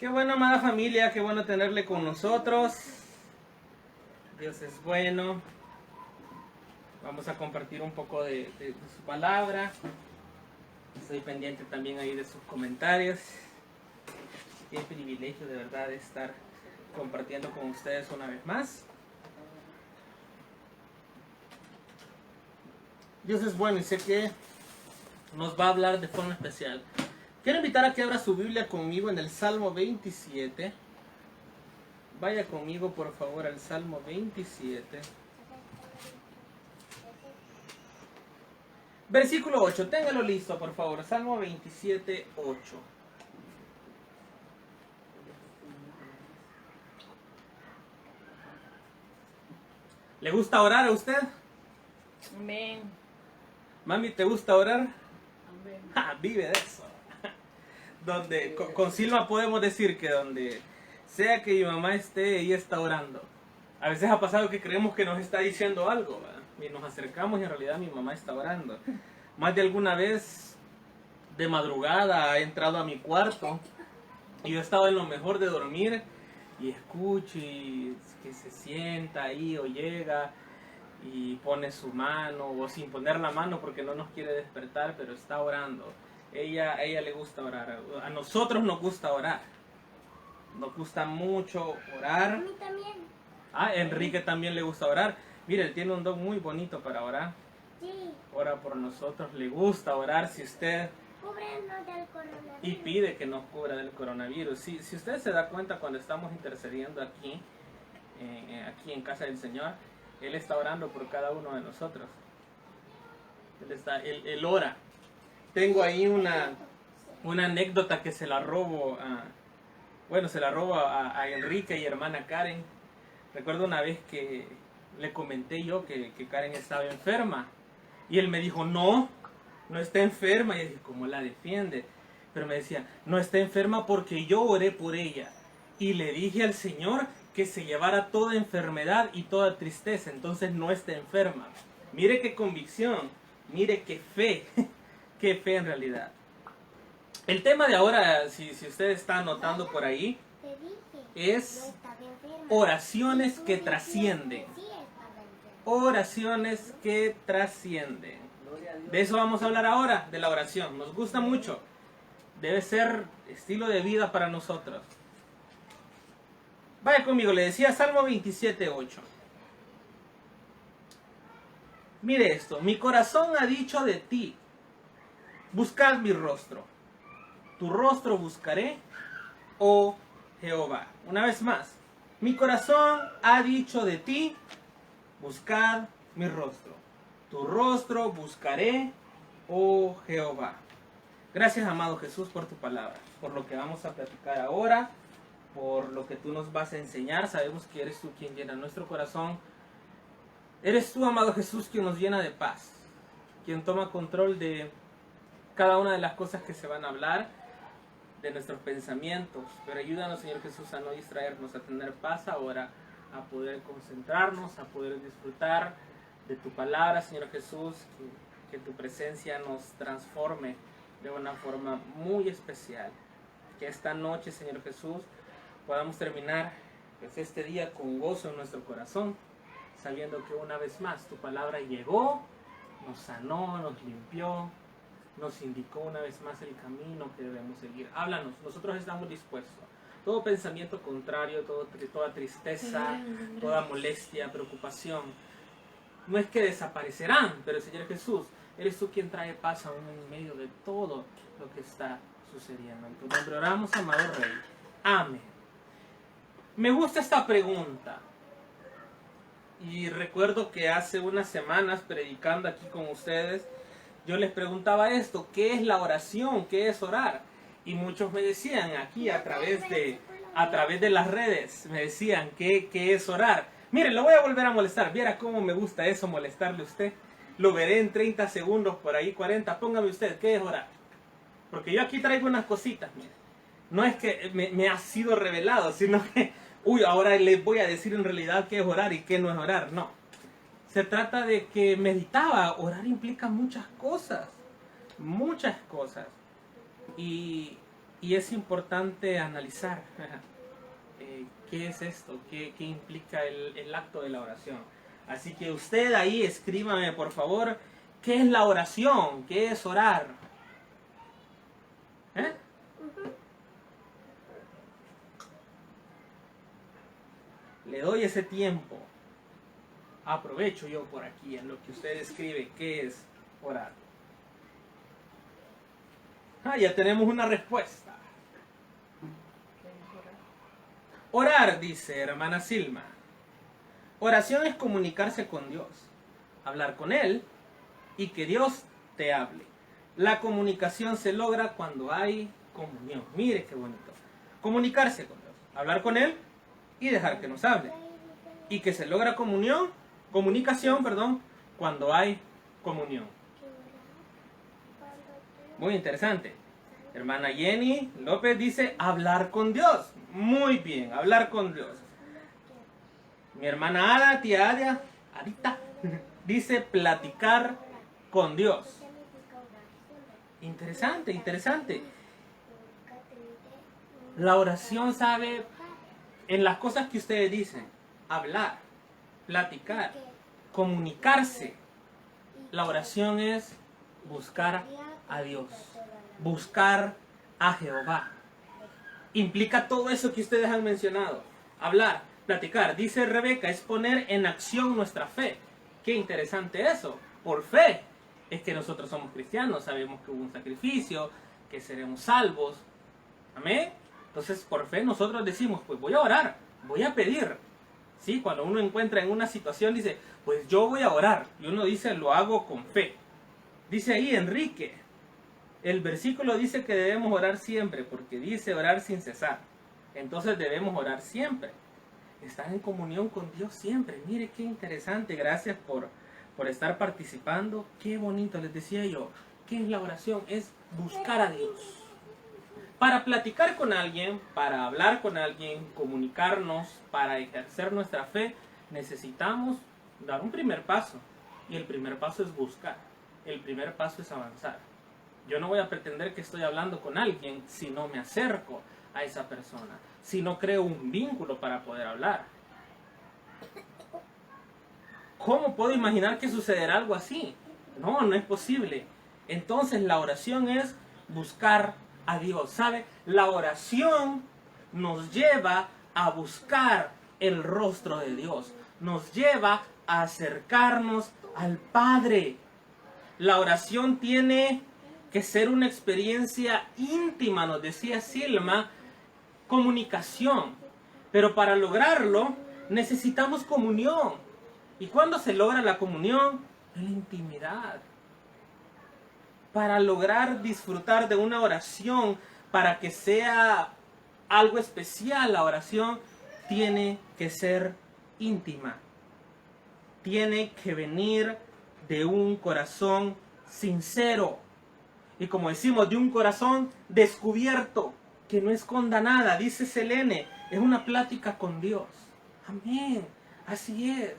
Qué bueno, amada familia, qué bueno tenerle con nosotros. Dios es bueno. Vamos a compartir un poco de su palabra. Estoy pendiente también ahí de sus comentarios. Qué privilegio de verdad de estar compartiendo con ustedes una vez más. Dios es bueno y sé que nos va a hablar de forma especial. Quiero invitar a que abra su Biblia conmigo en el Salmo 27. Vaya conmigo por favor al Salmo 27. Versículo 8, téngalo listo por favor, Salmo 27, 8. ¿Le gusta orar a usted? Amén. Mami, ¿te gusta orar? Amén. Vive de eso. Donde, con Silva podemos decir que donde sea que mi mamá esté, ella está orando. A veces ha pasado que creemos que nos está diciendo algo, ¿verdad? Y nos acercamos y en realidad mi mamá está orando. Más de alguna vez de madrugada ha entrado a mi cuarto y yo estaba en lo mejor de dormir y escucho y que se sienta ahí o llega y pone su mano o sin poner la mano porque no nos quiere despertar, pero está orando. A ella le gusta orar. A nosotros nos gusta orar. Nos gusta mucho orar. A mí también. A Enrique también le gusta orar. Mire, él tiene un don muy bonito para orar. Sí. Ora por nosotros, le gusta orar. Si usted Cúbrenos del coronavirus. y pide que nos cubra del coronavirus. Si usted se da cuenta cuando estamos intercediendo aquí en casa del Señor, Él está orando por cada uno de nosotros. Él ora. Tengo ahí una anécdota que se la robo a Enrique y hermana Karen. Recuerdo una vez que le comenté yo que Karen estaba enferma. Y él me dijo, no está enferma. Y yo dije, ¿cómo la defiende? Pero me decía, no está enferma porque yo oré por ella. Y le dije al Señor que se llevara toda enfermedad y toda tristeza. Entonces no está enferma. Mire qué convicción, mire qué fe. Qué fe en realidad. El tema de ahora, si usted está anotando por ahí, Te dije, es no estaba enferma. oraciones Tú que dijiste trascienden. que sí estaba enferma. Oraciones que trascienden. De eso vamos a hablar ahora, de la oración. Nos gusta mucho. Debe ser estilo de vida para nosotros. Vaya conmigo, le decía Salmo 27, 8. Mire esto, mi corazón ha dicho de ti, buscad mi rostro. Tu rostro buscaré, oh Jehová. Una vez más, mi corazón ha dicho de ti, buscad mi rostro. Tu rostro buscaré, oh Jehová. Gracias, amado Jesús, por tu palabra, por lo que vamos a platicar ahora, por lo que tú nos vas a enseñar. Sabemos que eres tú quien llena nuestro corazón. Eres tú, amado Jesús, quien nos llena de paz, quien toma control de cada una de las cosas que se van a hablar, de nuestros pensamientos. Pero ayúdanos, Señor Jesús, a no distraernos, a tener paz ahora, a poder concentrarnos, a poder disfrutar de tu palabra, Señor Jesús, que tu presencia nos transforme de una forma muy especial. Que esta noche, Señor Jesús, podamos terminar pues, este día con gozo en nuestro corazón, sabiendo que una vez más tu palabra llegó, nos sanó, nos limpió, nos indicó una vez más el camino que debemos seguir. Háblanos, nosotros estamos dispuestos. Todo pensamiento contrario, toda tristeza, toda molestia, preocupación, no es que desaparecerán, pero Señor Jesús, eres tú quien trae paz aún en medio de todo lo que está sucediendo. En tu nombre oramos, amado Rey. Amén. Me gusta esta pregunta. Y recuerdo que hace unas semanas, predicando aquí con ustedes, yo les preguntaba esto, ¿qué es la oración? ¿Qué es orar? Y muchos me decían aquí a través de las redes, me decían, ¿qué es orar? Mire, lo voy a volver a molestar, viera cómo me gusta eso, molestarle a usted. Lo veré en 30 segundos, por ahí 40, póngame usted, ¿qué es orar? Porque yo aquí traigo unas cositas, mire. No es que me ha sido revelado, sino que, ahora les voy a decir en realidad qué es orar y qué no es orar, no. Se trata de que meditaba, orar implica muchas cosas. Y Y es importante analizar qué es esto, qué implica el acto de la oración. Así que usted ahí escríbame por favor, ¿qué es la oración? ¿Qué es orar? ¿Eh? Le doy ese tiempo. Aprovecho yo por aquí en lo que usted escribe, ¿qué es orar? Ya tenemos una respuesta. Orar, dice hermana Silma. Oración es comunicarse con Dios, hablar con Él y que Dios te hable. La comunicación se logra cuando hay comunión. Mire qué bonito. Comunicarse con Dios, hablar con Él y dejar que nos hable. Y que se logra comunicación, cuando hay comunión. Muy interesante. Hermana Jenny López dice hablar con Dios. Muy bien, hablar con Dios. Mi hermana Ada, tía Adita, dice platicar con Dios. Interesante, interesante. La oración, sabe, en las cosas que ustedes dicen, hablar, platicar, comunicarse. La oración es buscar a Dios, buscar a Jehová. Implica todo eso que ustedes han mencionado. Hablar, platicar. Dice Rebeca, es poner en acción nuestra fe. Qué interesante eso. Por fe es que nosotros somos cristianos. Sabemos que hubo un sacrificio, que seremos salvos. Amén. Entonces, por fe nosotros decimos, pues voy a orar, voy a pedir. ¿Sí? Cuando uno encuentra en una situación, dice, pues yo voy a orar. Y uno dice, lo hago con fe. Dice ahí Enrique, el versículo dice que debemos orar siempre, porque dice orar sin cesar. Entonces debemos orar siempre. Estar en comunión con Dios siempre. Mire qué interesante. Gracias por estar participando. Qué bonito. Les decía yo, ¿qué es la oración? Es buscar a Dios. Para platicar con alguien, para hablar con alguien, comunicarnos, para ejercer nuestra fe, necesitamos dar un primer paso. Y el primer paso es buscar. El primer paso es avanzar. Yo no voy a pretender que estoy hablando con alguien si no me acerco a esa persona, si no creo un vínculo para poder hablar. ¿Cómo puedo imaginar que sucederá algo así? No, no es posible. Entonces la oración es buscar a Dios. ¿Sabe? La oración nos lleva a buscar el rostro de Dios. Nos lleva a acercarnos al Padre. La oración tiene que ser una experiencia íntima, nos decía Silma, comunicación. Pero para lograrlo necesitamos comunión. ¿Y cuándo se logra la comunión? En la intimidad. Para lograr disfrutar de una oración, para que sea algo especial, la oración tiene que ser íntima. Tiene que venir de un corazón sincero. Y como decimos, de un corazón descubierto, que no esconda nada. Dice Selene, es una plática con Dios. Amén. Así es.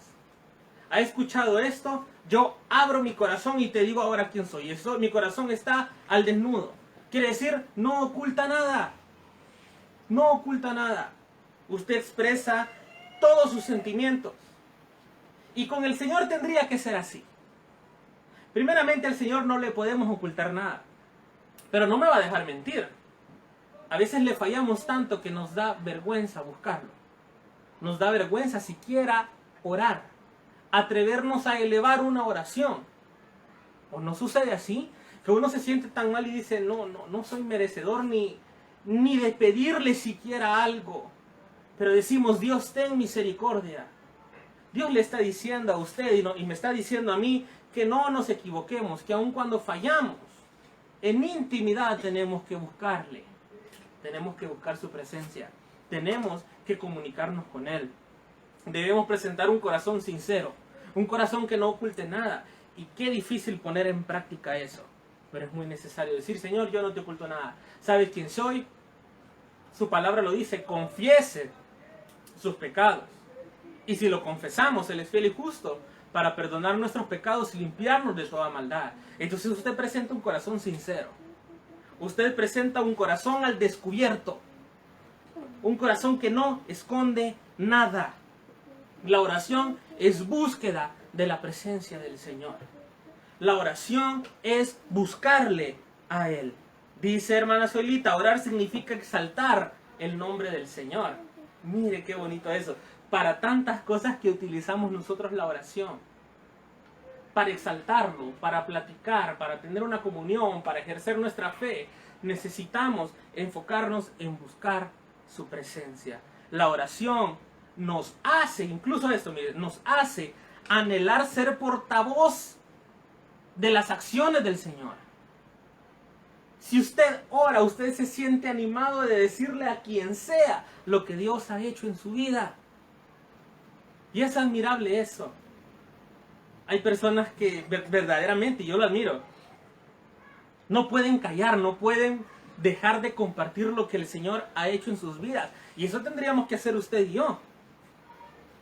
¿Ha escuchado esto? Yo abro mi corazón y te digo ahora quién soy. Eso, mi corazón está al desnudo. Quiere decir, no oculta nada. No oculta nada. Usted expresa todos sus sentimientos. Y con el Señor tendría que ser así. Primeramente, al Señor no le podemos ocultar nada. Pero no me va a dejar mentir. A veces le fallamos tanto que nos da vergüenza buscarlo. Nos da vergüenza siquiera orar. Atrevernos a elevar una oración. ¿O no sucede así? Que uno se siente tan mal y dice, no soy merecedor ni de pedirle siquiera algo. Pero decimos, Dios, ten misericordia. Dios le está diciendo a usted y me está diciendo a mí que no nos equivoquemos, que aun cuando fallamos, en intimidad tenemos que buscarle. Tenemos que buscar su presencia. Tenemos que comunicarnos con Él. Debemos presentar un corazón sincero, un corazón que no oculte nada. Y qué difícil poner en práctica eso. Pero es muy necesario decir, Señor, yo no te oculto nada. ¿Sabes quién soy? Su palabra lo dice, confiese sus pecados. Y si lo confesamos, Él es fiel y justo para perdonar nuestros pecados y limpiarnos de toda maldad. Entonces usted presenta un corazón sincero. usted presenta un corazón al descubierto. Un corazón que no esconde nada. La oración es búsqueda de la presencia del Señor. La oración es buscarle a Él. Dice hermana Solita, orar significa exaltar el nombre del Señor. Mire qué bonito eso. Para tantas cosas que utilizamos nosotros la oración. Para exaltarlo, para platicar, para tener una comunión, para ejercer nuestra fe, necesitamos enfocarnos en buscar su presencia. La oración nos hace, incluso esto, mire, nos hace anhelar ser portavoz de las acciones del Señor. Si usted ora, usted se siente animado de decirle a quien sea lo que Dios ha hecho en su vida. Y es admirable eso. Hay personas que verdaderamente, yo lo admiro, no pueden callar, no pueden dejar de compartir lo que el Señor ha hecho en sus vidas. Y eso tendríamos que hacer usted y yo.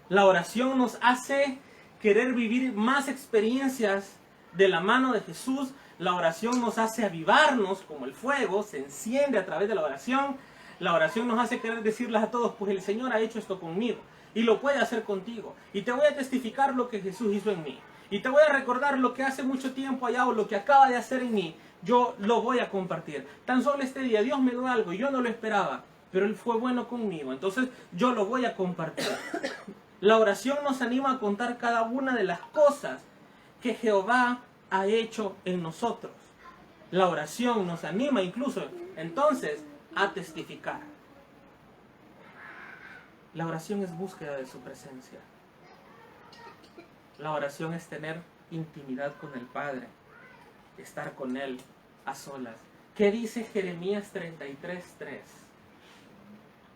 La oración nos hace querer vivir más experiencias de la mano de Jesús. La oración nos hace avivarnos como el fuego, se enciende a través de la oración. La oración nos hace querer decirles a todos, pues el Señor ha hecho esto conmigo y lo puede hacer contigo. Y te voy a testificar lo que Jesús hizo en mí. Y te voy a recordar lo que hace mucho tiempo allá o lo que acaba de hacer en mí. Yo lo voy a compartir. Tan solo este día Dios me dio algo y yo no lo esperaba, pero Él fue bueno conmigo. Entonces yo lo voy a compartir. La oración nos anima a contar cada una de las cosas que Jehová ha hecho en nosotros. La oración nos anima incluso entonces a testificar. La oración es búsqueda de su presencia. La oración es tener intimidad con el Padre, estar con Él a solas. ¿Qué dice Jeremías 33:3?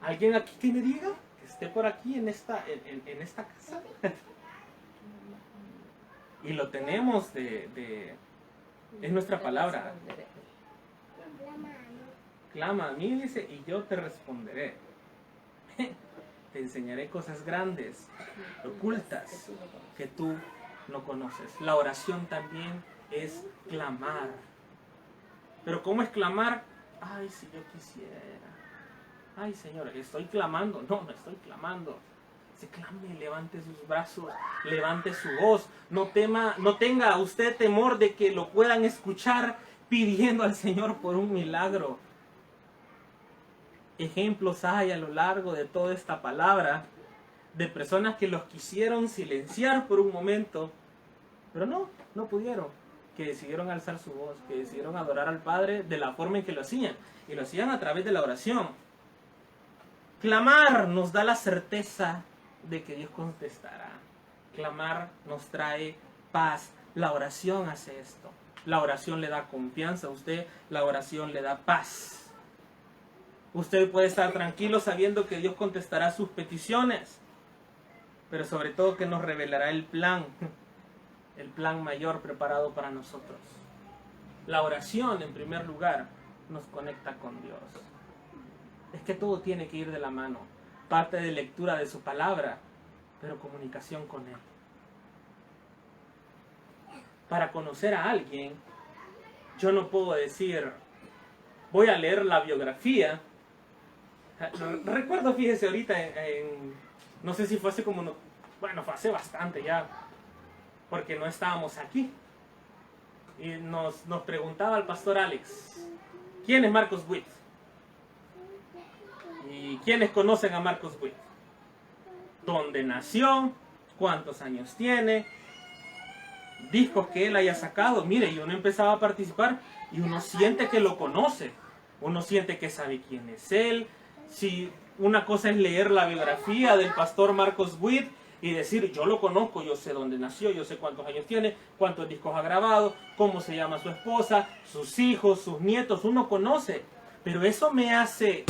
¿Alguien aquí que me diga? Que esté por aquí en esta casa. Y lo tenemos es nuestra palabra. Clama a mí, dice, y yo te responderé. Te enseñaré cosas grandes, ocultas, que tú no conoces. La oración también es clamar. Pero ¿cómo es clamar? Ay, si yo quisiera. Ay, Señor, estoy clamando. No estoy clamando. Se clame, levante sus brazos, levante su voz. No tenga usted temor de que lo puedan escuchar pidiendo al Señor por un milagro. Ejemplos hay a lo largo de toda esta palabra de personas que los quisieron silenciar por un momento, pero no pudieron, que decidieron alzar su voz, que decidieron adorar al Padre de la forma en que lo hacían, y lo hacían a través de la oración. Clamar nos da la certeza de que Dios contestará. Clamar nos trae paz. La oración hace esto. La oración le da confianza a usted, la oración le da paz. Usted puede estar tranquilo sabiendo que Dios contestará sus peticiones, pero sobre todo que nos revelará el plan mayor preparado para nosotros. La oración, en primer lugar, nos conecta con Dios. Es que todo tiene que ir de la mano. Parte de lectura de su palabra, pero comunicación con Él. Para conocer a alguien, yo no puedo decir, voy a leer la biografía. Recuerdo, fíjese, ahorita no sé si fue hace fue hace bastante ya, porque no estábamos aquí. Y nos preguntaba el pastor Alex, ¿quién es Marcos Witt? ¿Y quiénes conocen a Marcos Witt? ¿Dónde nació? ¿Cuántos años tiene? Discos que él haya sacado. Mire, y uno empezaba a participar y uno siente que lo conoce. Uno siente que sabe quién es él. Si una cosa es leer la biografía del pastor Marcos Witt y decir, yo lo conozco, yo sé dónde nació, yo sé cuántos años tiene, cuántos discos ha grabado, cómo se llama su esposa, sus hijos, sus nietos, uno conoce. Pero eso me hace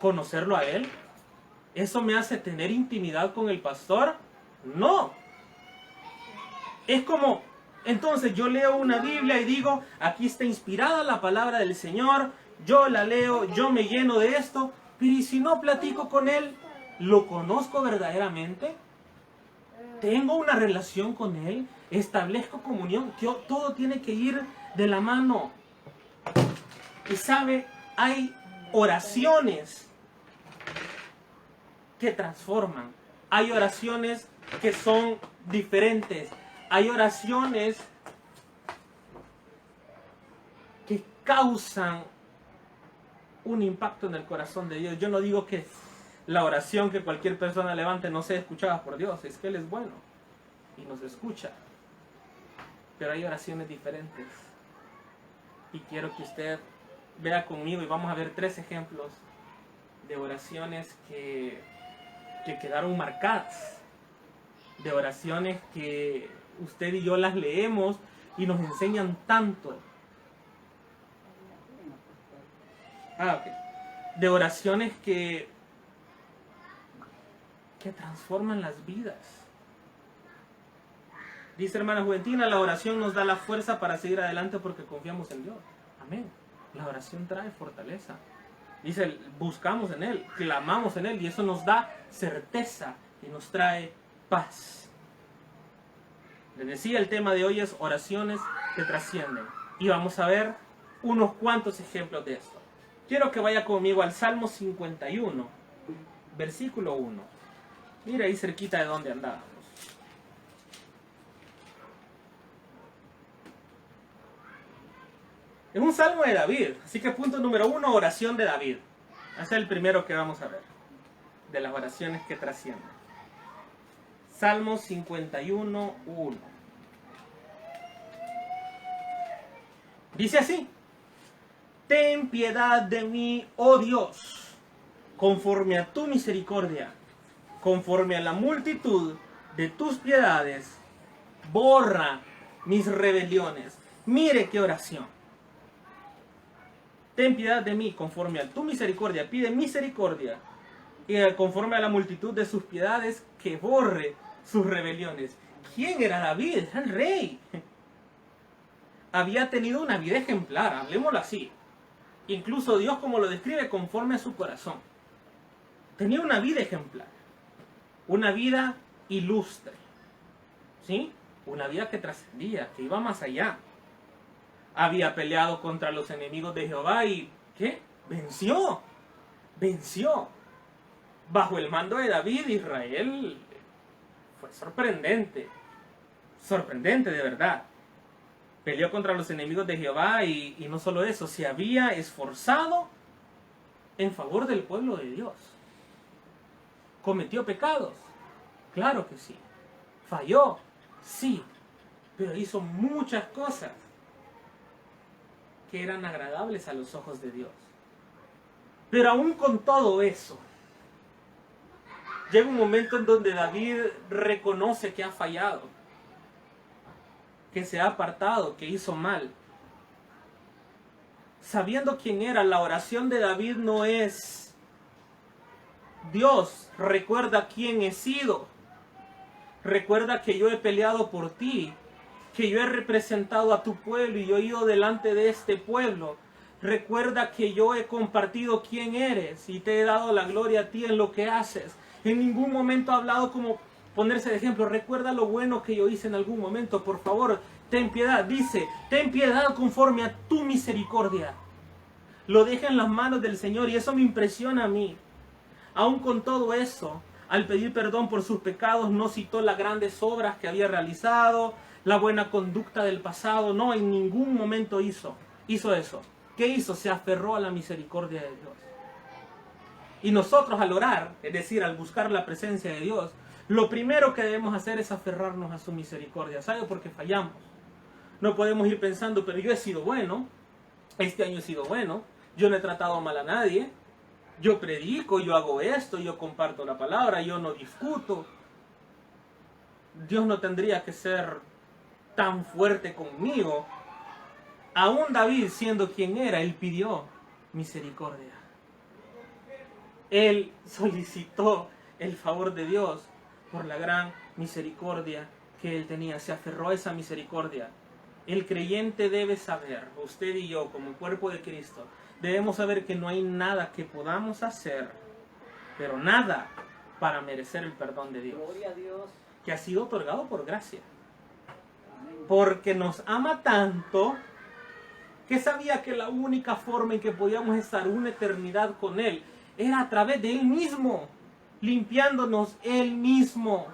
conocerlo a él. ¿Eso me hace tener intimidad con el pastor? No. Es como, entonces yo leo una Biblia y digo, aquí está inspirada la palabra del Señor, yo la leo, yo me lleno de esto, pero ¿y si no platico con Él? ¿Lo conozco verdaderamente? ¿Tengo una relación con Él? ¿Establezco comunión? Todo tiene que ir de la mano. Y sabe, hay oraciones que transforman. Hay oraciones que son diferentes. Hay oraciones que causan un impacto en el corazón de Dios. Yo no digo que la oración que cualquier persona levante no sea escuchada por Dios. Es que Él es bueno y nos escucha. Pero hay oraciones diferentes. Y quiero que usted vea conmigo y vamos a ver 3 ejemplos de oraciones que quedaron marcadas. De oraciones que usted y yo las leemos y nos enseñan tanto. De oraciones que transforman las vidas. Dice hermana Juventina, la oración nos da la fuerza para seguir adelante porque confiamos en Dios. Amén. La oración trae fortaleza. Dice, buscamos en Él, clamamos en Él y eso nos da certeza y nos trae paz. Les decía, el tema de hoy es oraciones que trascienden. Y vamos a ver unos cuantos ejemplos de esto. Quiero que vaya conmigo al Salmo 51, versículo 1. Mira ahí cerquita de donde andábamos. Es un salmo de David, así que punto número 1, oración de David. Ese es el primero que vamos a ver, de las oraciones que trascienden. Salmo 51, 1. Dice así: ten piedad de mí, oh Dios, conforme a tu misericordia, conforme a la multitud de tus piedades, borra mis rebeliones. Mire qué oración. Ten piedad de mí, conforme a tu misericordia, pide misericordia, y conforme a la multitud de sus piedades, que borre sus rebeliones. ¿Quién era David? Era el rey. Había tenido una vida ejemplar, hablemoslo así. Incluso Dios como lo describe conforme a su corazón. Tenía una vida ejemplar. Una vida ilustre. ¿Sí? Una vida que trascendía, que iba más allá. Había peleado contra los enemigos de Jehová y ¿qué? Venció. Venció. Bajo el mando de David, Israel fue sorprendente. Sorprendente de verdad. Peleó contra los enemigos de Jehová y no solo eso, se había esforzado en favor del pueblo de Dios. ¿Cometió pecados? Claro que sí. ¿Falló? Sí. Pero hizo muchas cosas que eran agradables a los ojos de Dios. Pero aún con todo eso, llega un momento en donde David reconoce que ha fallado, que se ha apartado, que hizo mal. Sabiendo quién era, la oración de David no es: Dios, recuerda quién he sido. Recuerda que yo he peleado por ti, que yo he representado a tu pueblo y yo he ido delante de este pueblo. Recuerda que yo he compartido quién eres y te he dado la gloria a ti en lo que haces. En ningún momento ha hablado como ponerse de ejemplo. Recuerda lo bueno que yo hice en algún momento. Por favor, ten piedad. Dice, ten piedad conforme a tu misericordia. Lo deja en las manos del Señor y eso me impresiona a mí. Aún con todo eso, al pedir perdón por sus pecados, no citó las grandes obras que había realizado, la buena conducta del pasado. No, en ningún momento hizo eso. ¿Qué hizo? Se aferró a la misericordia de Dios. Y nosotros al orar, es decir, al buscar la presencia de Dios, lo primero que debemos hacer es aferrarnos a su misericordia. ¿Sabe? Porque fallamos. No podemos ir pensando, pero yo he sido bueno, este año he sido bueno, yo no he tratado mal a nadie, yo predico, yo hago esto, yo comparto la palabra, yo no discuto. Dios no tendría que ser tan fuerte conmigo. Aún David, siendo quien era, él pidió misericordia. Él solicitó el favor de Dios por la gran misericordia que él tenía. Se aferró a esa misericordia. El creyente debe saber, usted y yo como cuerpo de Cristo, debemos saber que no hay nada que podamos hacer, pero nada para merecer el perdón de Dios. Gloria a Dios. Que ha sido otorgado por gracia. Porque nos ama tanto que sabía que la única forma en que podíamos estar una eternidad con Él era a través de Él mismo, limpiándonos Él mismo.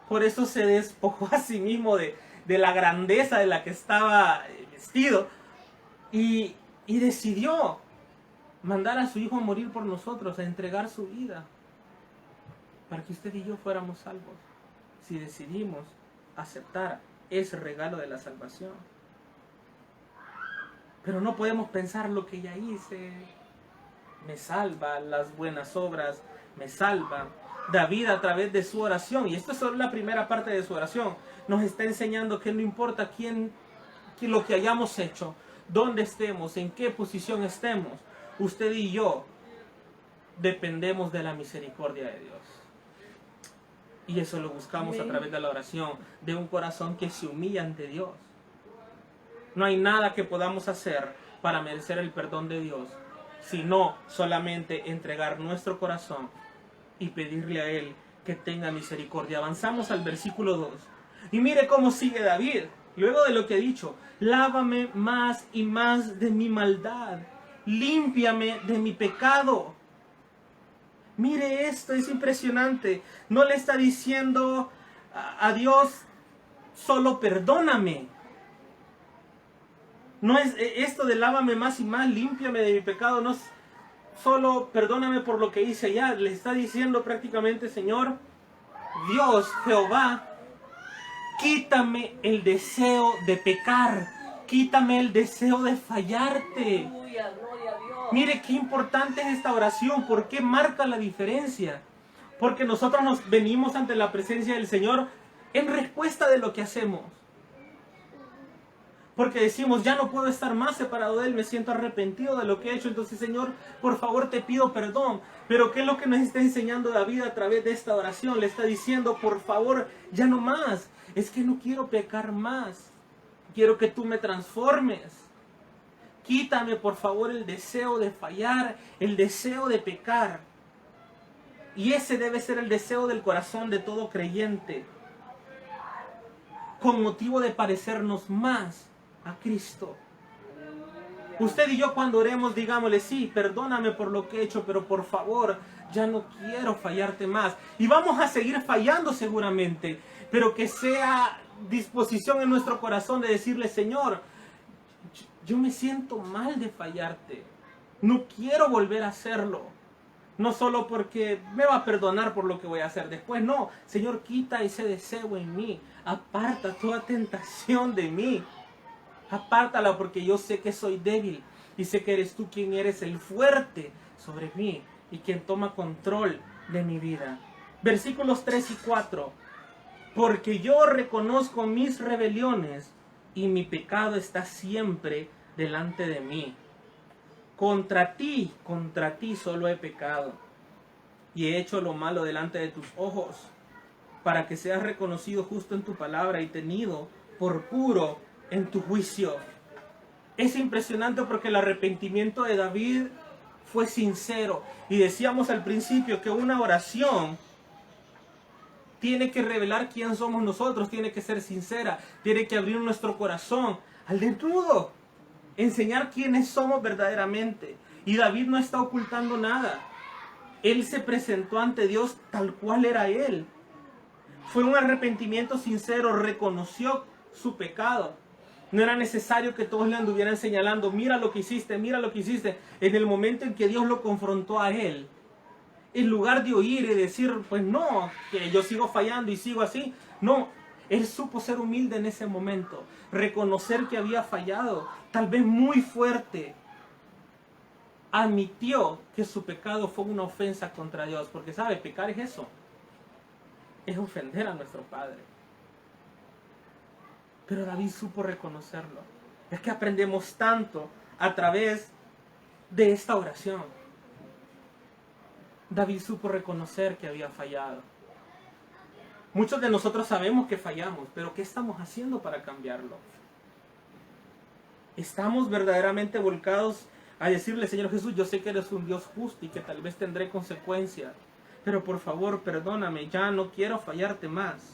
Por eso se despojó a sí mismo de la grandeza de la que estaba vestido y decidió mandar a su Hijo a morir por nosotros, a entregar su vida, para que usted y yo fuéramos salvos, si decidimos aceptar ese regalo de la salvación. Pero no podemos pensar lo que ya hice me salva, las buenas obras me salvan. David, a través de su oración, y esto es solo la primera parte de su oración, nos está enseñando que no importa quién lo que hayamos hecho, dónde estemos, en qué posición estemos, usted y yo dependemos de la misericordia de Dios. Y eso lo buscamos a través de la oración, de un corazón que se humilla ante Dios. No hay nada que podamos hacer para merecer el perdón de Dios, sino solamente entregar nuestro corazón y pedirle a Él que tenga misericordia. Avanzamos al versículo 2. Y mire cómo sigue David, luego de lo que he dicho: lávame más y más de mi maldad, límpiame de mi pecado. Mire esto, es impresionante. No le está diciendo a Dios solo perdóname. No es esto de lávame más y más, límpiame de mi pecado, no es solo perdóname por lo que hice ya. Le está diciendo prácticamente: Señor, Dios, Jehová, quítame el deseo de pecar, quítame el deseo de fallarte. Aleluya, gloria a Dios. Mire qué importante es esta oración, ¿por qué marca la diferencia? Porque nosotros nos venimos ante la presencia del Señor en respuesta de lo que hacemos. Porque decimos: ya no puedo estar más separado de Él, me siento arrepentido de lo que he hecho, entonces Señor, por favor te pido perdón. Pero ¿qué es lo que nos está enseñando David a través de esta oración? Le está diciendo: por favor, ya no más, es que no quiero pecar más, quiero que tú me transformes. Quítame por favor el deseo de fallar, el deseo de pecar. Y ese debe ser el deseo del corazón de todo creyente, con motivo de parecernos más a Cristo. Usted y yo, cuando oremos, digámosle: sí, perdóname por lo que he hecho, pero por favor, ya no quiero fallarte más. Y vamos a seguir fallando seguramente, pero que sea disposición en nuestro corazón de decirle: Señor, yo me siento mal de fallarte, no quiero volver a hacerlo. No solo porque me va a perdonar por lo que voy a hacer después, no. Señor, quita ese deseo en mí, aparta toda tentación de mí. Apártala, porque yo sé que soy débil y sé que eres tú quien eres el fuerte sobre mí y quien toma control de mi vida. Versículos 3 y 4. Porque yo reconozco mis rebeliones y mi pecado está siempre delante de mí. Contra ti solo he pecado y he hecho lo malo delante de tus ojos, para que seas reconocido justo en tu palabra y tenido por puro en tu juicio. Es impresionante porque el arrepentimiento de David fue sincero. Y decíamos al principio que una oración tiene que revelar quién somos nosotros, tiene que ser sincera, tiene que abrir nuestro corazón al desnudo, enseñar quiénes somos verdaderamente. Y David no está ocultando nada. Él se presentó ante Dios tal cual era él. Fue un arrepentimiento sincero, reconoció su pecado. No era necesario que todos le anduvieran señalando: mira lo que hiciste, mira lo que hiciste. En el momento en que Dios lo confrontó a él, en lugar de oír y decir: pues no, que yo sigo fallando y sigo así, no, él supo ser humilde en ese momento, reconocer que había fallado, tal vez muy fuerte. Admitió que su pecado fue una ofensa contra Dios, porque sabe, pecar es eso, es ofender a nuestro Padre. Pero David supo reconocerlo. Es que aprendemos tanto a través de esta oración. David supo reconocer que había fallado. Muchos de nosotros sabemos que fallamos, pero ¿qué estamos haciendo para cambiarlo? ¿Estamos verdaderamente volcados a decirle: Señor Jesús, yo sé que eres un Dios justo y que tal vez tendré consecuencias, pero por favor perdóname, ya no quiero fallarte más?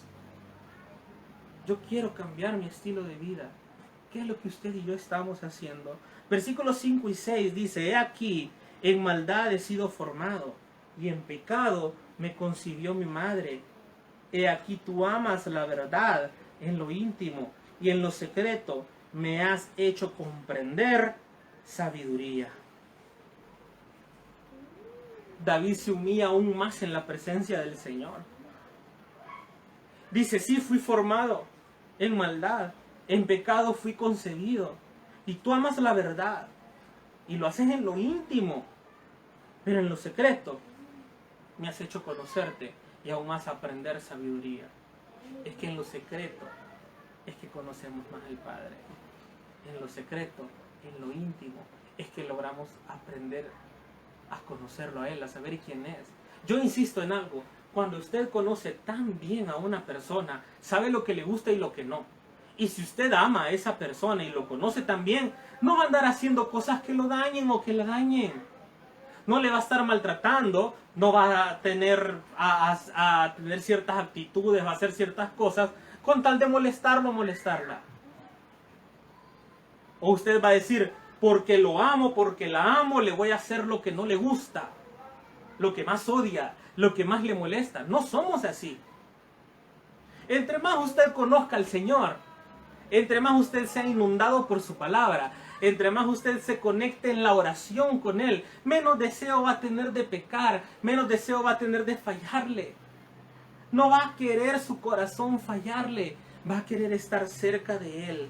Yo quiero cambiar mi estilo de vida. ¿Qué es lo que usted y yo estamos haciendo? Versículos 5 y 6 dice, he aquí, en maldad he sido formado, y en pecado me concibió mi madre. He aquí tú amas la verdad en lo íntimo, y en lo secreto me has hecho comprender sabiduría. David se humilla aún más en la presencia del Señor. Dice, sí, fui formado en maldad, en pecado fui concebido, y tú amas la verdad, y lo haces en lo íntimo, pero en lo secreto me has hecho conocerte y aún más aprender sabiduría. Es que en lo secreto es que conocemos más al Padre. En lo secreto, en lo íntimo, es que logramos aprender a conocerlo a Él, a saber quién es. Yo insisto en algo, cuando usted conoce tan bien a una persona, sabe lo que le gusta y lo que no. Y si usted ama a esa persona y lo conoce tan bien, no va a andar haciendo cosas que lo dañen o que la dañen. No le va a estar maltratando, no va a tener, a tener ciertas actitudes, va a hacer ciertas cosas con tal de molestarlo o molestarla. O usted va a decir, porque lo amo, porque la amo, le voy a hacer lo que no le gusta, lo que más odia, lo que más le molesta. No somos así. Entre más usted conozca al Señor, entre más usted sea inundado por su palabra, entre más usted se conecte en la oración con Él, menos deseo va a tener de pecar, menos deseo va a tener de fallarle. No va a querer su corazón fallarle, va a querer estar cerca de Él.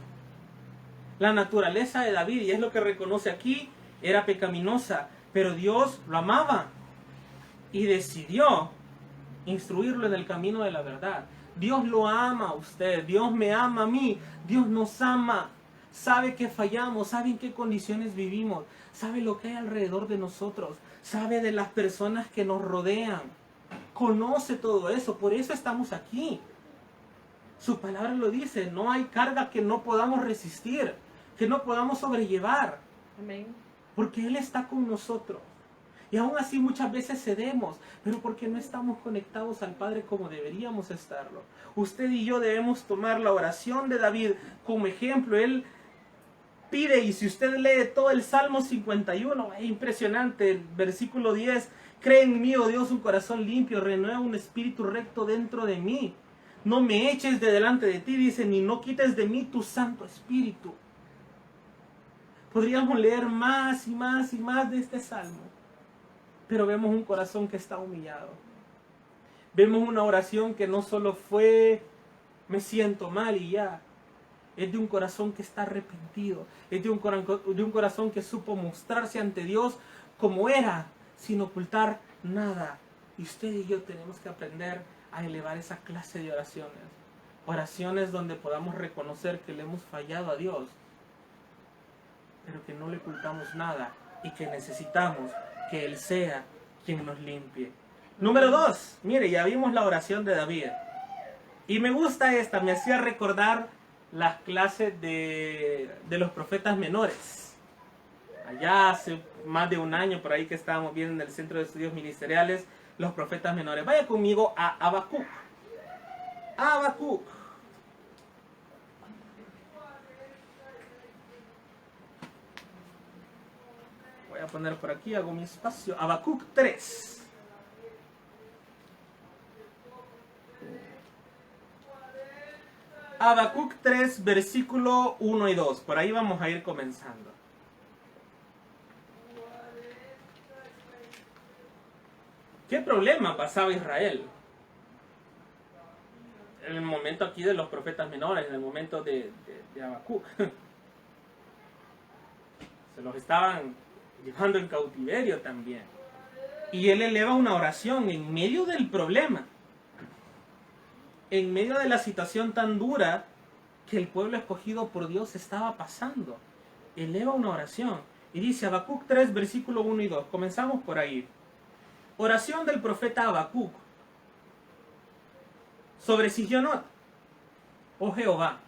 La naturaleza de David, y es lo que reconoce aquí, era pecaminosa, pero Dios lo amaba y decidió instruirlo en el camino de la verdad. Dios lo ama a usted, Dios me ama a mí, Dios nos ama, sabe que fallamos, sabe en qué condiciones vivimos, sabe lo que hay alrededor de nosotros, sabe de las personas que nos rodean, conoce todo eso, por eso estamos aquí. Su palabra lo dice, no hay carga que no podamos resistir, que no podamos sobrellevar, Amén. porque Él está con nosotros. Y aún así muchas veces cedemos, pero porque no estamos conectados al Padre como deberíamos estarlo. Usted y yo debemos tomar la oración de David como ejemplo. Él pide, y si usted lee todo el Salmo 51, es impresionante, el versículo 10, cree en mí, oh Dios, un corazón limpio, renueva un espíritu recto dentro de mí. No me eches de delante de ti, dice, ni no quites de mí tu Santo Espíritu. Podríamos leer más y más y más de este Salmo. Pero vemos un corazón que está humillado. Vemos una oración que no solo fue, me siento mal y ya. Es de un corazón que está arrepentido. Es de un corazón que supo mostrarse ante Dios como era, sin ocultar nada. Y usted y yo tenemos que aprender a elevar esa clase de oraciones. Oraciones donde podamos reconocer que le hemos fallado a Dios, pero que no le ocultamos nada y que necesitamos que Él sea quien nos limpie. Número 2, mire, ya vimos la oración de David. Y me gusta esta, me hacía recordar las clases de los profetas menores. Allá hace más de un año por ahí que estábamos viendo en el Centro de Estudios Ministeriales, los profetas menores. Vaya conmigo a Habacuc. Habacuc. Voy a poner por aquí, hago mi espacio. Habacuc 3. Habacuc 3, versículo 1 y 2. Por ahí vamos a ir comenzando. ¿Qué problema pasaba Israel? En el momento aquí de los profetas menores, en el momento de Habacuc. Se los estaban llevando en cautiverio también. Y él eleva una oración en medio del problema. En medio de la situación tan dura que el pueblo escogido por Dios estaba pasando. Eleva una oración. Y dice Habacuc 3, versículo 1 y 2. Comenzamos por ahí. Oración del profeta Habacuc sobre Sigionot. Oh Jehová,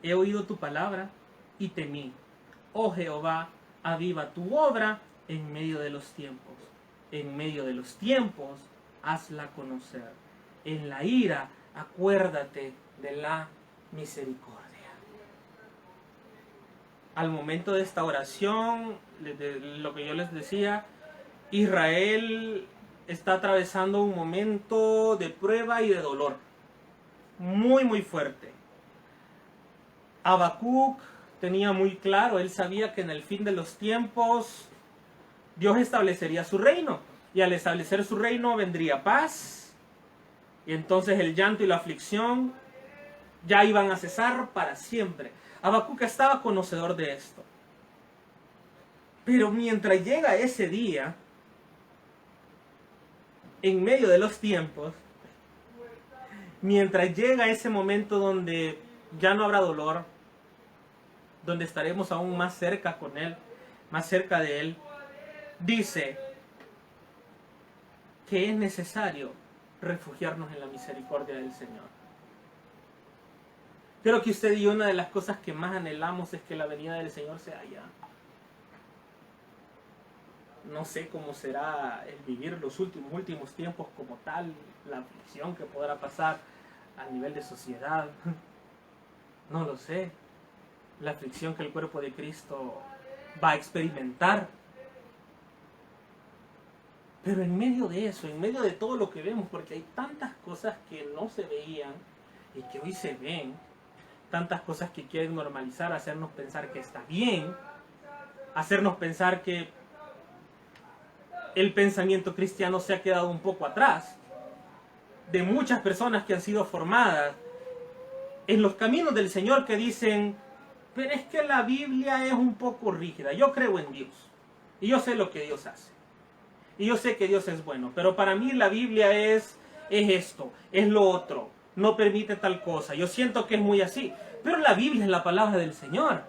he oído tu palabra y temí. Oh Jehová, aviva tu obra en medio de los tiempos. En medio de los tiempos, hazla conocer. En la ira, acuérdate de la misericordia. al momento de esta oración, de lo que yo les decía, Israel está atravesando un momento de prueba y de dolor muy muy fuerte. Habacuc tenía muy claro, él sabía que en el fin de los tiempos Dios establecería su reino, y al establecer su reino vendría paz, y entonces el llanto y la aflicción ya iban a cesar para siempre. Habacuc estaba conocedor de esto. Pero mientras llega ese día, en medio de los tiempos, mientras llega ese momento donde ya no habrá dolor, donde estaremos aún más cerca con Él, más cerca de Él, dice que es necesario refugiarnos en la misericordia del Señor. Creo que usted y yo, una de las cosas que más anhelamos es que la venida del Señor sea ya. No sé cómo será el vivir los últimos tiempos como tal, la aflicción que podrá pasar a nivel de sociedad. No lo sé. La aflicción que el cuerpo de Cristo va a experimentar. Pero en medio de eso, en medio de todo lo que vemos, porque hay tantas cosas que no se veían y que hoy se ven, tantas cosas que quieren normalizar, hacernos pensar que está bien, hacernos pensar que el pensamiento cristiano se ha quedado un poco atrás, de muchas personas que han sido formadas en los caminos del Señor, que dicen, pero es que la Biblia es un poco rígida, yo creo en Dios, y yo sé lo que Dios hace, y yo sé que Dios es bueno, pero para mí la Biblia es esto, es lo otro, no permite tal cosa, yo siento que es muy así, pero la Biblia es la palabra del Señor,